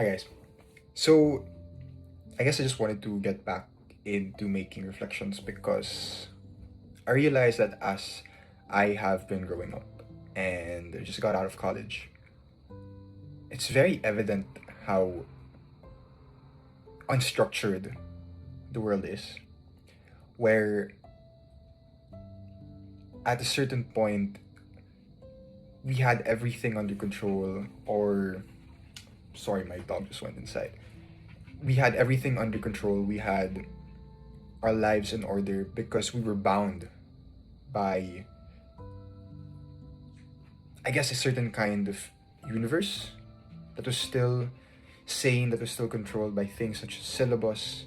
Hi guys. So I guess I just wanted to get back into making reflections because I realized that as I have been growing up and I just got out of college, it's very evident how unstructured the world is. Where at a certain point we had everything under control, or sorry, my dog just went inside. We had everything under control. We had our lives in order because we were bound by, I guess, a certain kind of universe that was still sane, that was still controlled by things such as syllabus,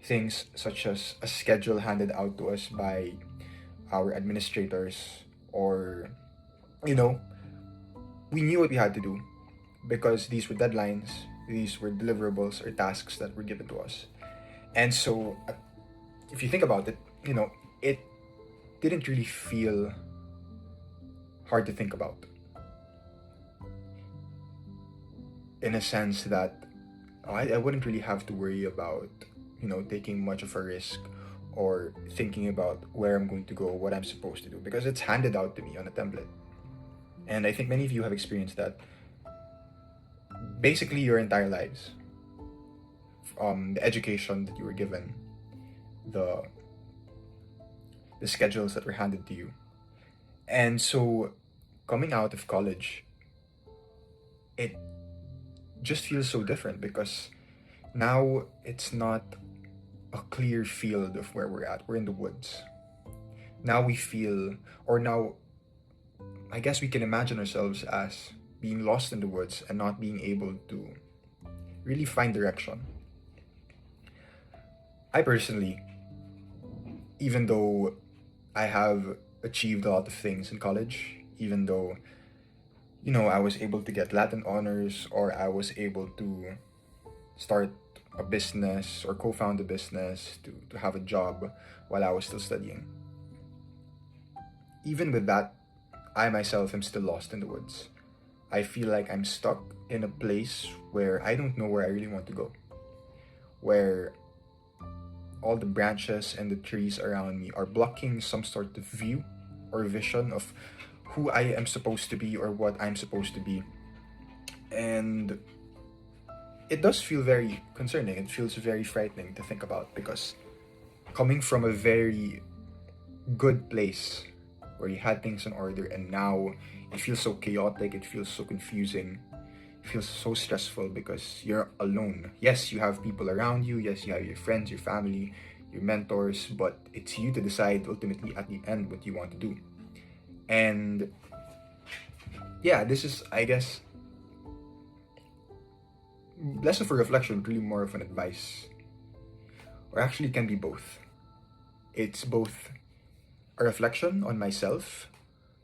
things such as a schedule handed out to us by our administrators, or, you know, we knew what we had to do because these were deadlines, these were deliverables or tasks that were given to us. And so, if you think about it, it didn't really feel hard to think about, in a sense that I wouldn't really have to worry about, taking much of a risk or thinking about where I'm going to go, what I'm supposed to do, because it's handed out to me on a template. And I think many of you have experienced that basically your entire lives. The education that you were given, the the schedules that were handed to you. And so coming out of college, it just feels so different because now it's not a clear field of where we're at. We're in the woods. Now we feel, or now I guess we can imagine ourselves as being lost in the woods and not being able to really find direction. I personally, even though I have achieved a lot of things in college, even though, I was able to get Latin honors, or I was able to start a business or co-found a business, to have a job while I was still studying. Even with that, I myself am still lost in the woods. I feel like I'm stuck in a place where I don't know where I really want to go. Where all the branches and the trees around me are blocking some sort of view or vision of who I am supposed to be or what I'm supposed to be. And it does feel very concerning. It feels very frightening to think about because coming from a very good place where you had things in order and now it feels so chaotic, it feels so confusing, it feels so stressful because you're alone. Yes, you have people around you, yes, you have your friends, your family, your mentors, but it's you to decide ultimately at the end what you want to do. And yeah, this is, I guess, less of a reflection, really more of an advice. Or actually, it can be both. It's both a reflection on myself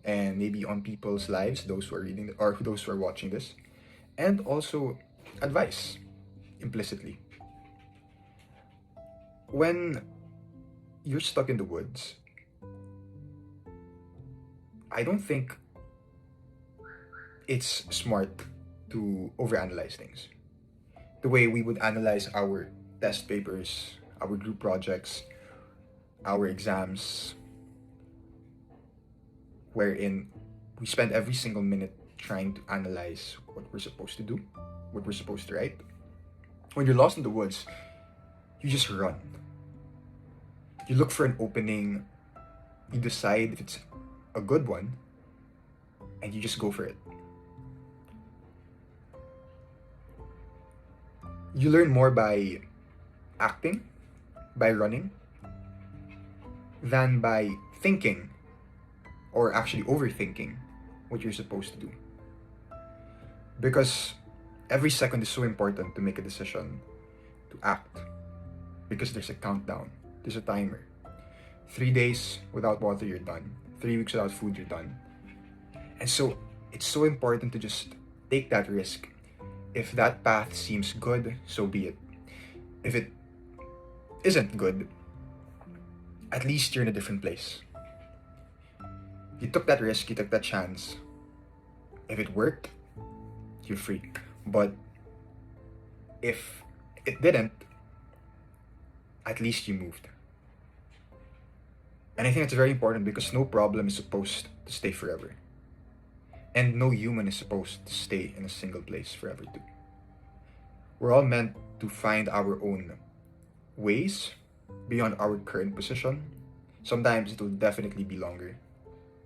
and maybe on people's lives, those who are reading or those who are watching this, and also advice implicitly. When you're stuck in the woods, I don't think it's smart to overanalyze things. The way we would analyze our test papers, our group projects, our exams, wherein we spend every single minute trying to analyze what we're supposed to do, what we're supposed to write. When you're lost in the woods, you just run. You look for an opening, you decide if it's a good one, and you just go for it. You learn more by acting, by running, than by thinking or actually overthinking what you're supposed to do. Because every second is so important to make a decision, to act. Because there's a countdown, there's a timer. 3 days without water, you're done. 3 weeks without food, you're done. And so it's so important to just take that risk. If that path seems good, so be it. If it isn't good, at least you're in a different place. You took that risk, you took that chance. If it worked, you're free. But if it didn't, at least you moved. And I think it's very important because no problem is supposed to stay forever. And no human is supposed to stay in a single place forever too. We're all meant to find our own ways beyond our current position. Sometimes it will definitely be longer,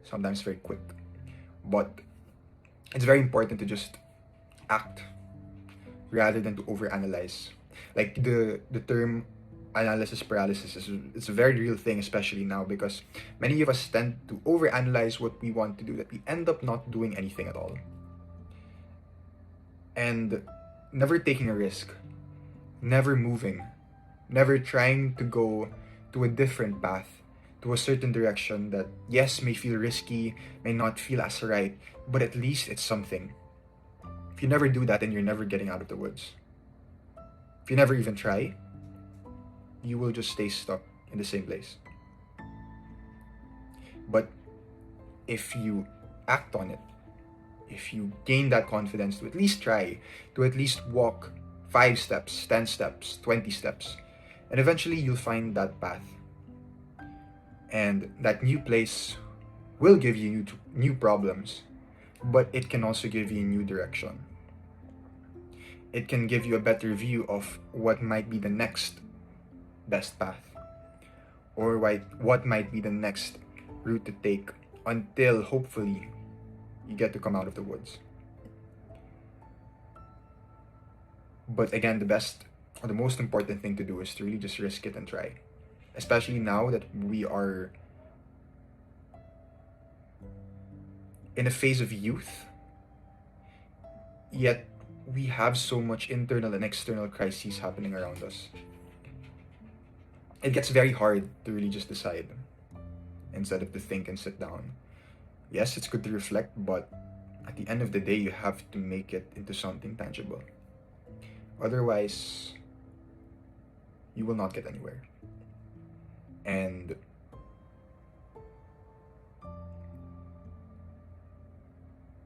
sometimes very quick. But it's very important to just act rather than to overanalyze. Like the term analysis paralysis is it's a very real thing, especially now, because many of us tend to overanalyze what we want to do that we end up not doing anything at all. And never taking a risk, never moving, never trying to go to a different path, to a certain direction that, yes, may feel risky, may not feel as right, but at least it's something. If you never do that, then you're never getting out of the woods. If you never even try, you will just stay stuck in the same place. But if you act on it, if you gain that confidence to at least try, to at least walk 5 steps, 10 steps, 20 steps, and eventually you'll find that path. And that new place will give you new problems, but it can also give you a new direction. It can give you a better view of what might be the next best path, or what might be the next route to take until hopefully you get to come out of the woods. But again, the best or the most important thing to do is to really just risk it and try. Especially now that we are in a phase of youth, yet we have so much internal and external crises happening around us. It gets very hard to really just decide instead of to think and sit down. Yes, it's good to reflect, but at the end of the day, you have to make it into something tangible. Otherwise, you will not get anywhere. And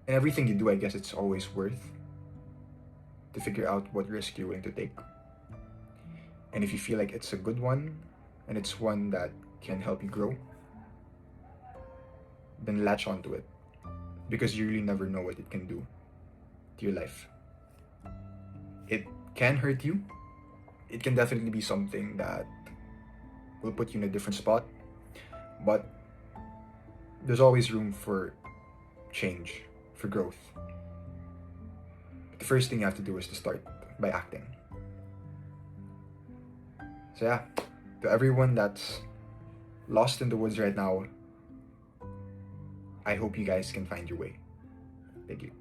in everything you do, I guess it's always worth to figure out what risk you're willing to take. And if you feel like it's a good one, and it's one that can help you grow, then latch onto it. Because you really never know what it can do to your life. It can hurt you. It can definitely be something that will put you in a different spot. But there's always room for change, for growth. But the first thing you have to do is to start by acting. So yeah, to everyone that's lost in the woods right now, I hope you guys can find your way. Thank you.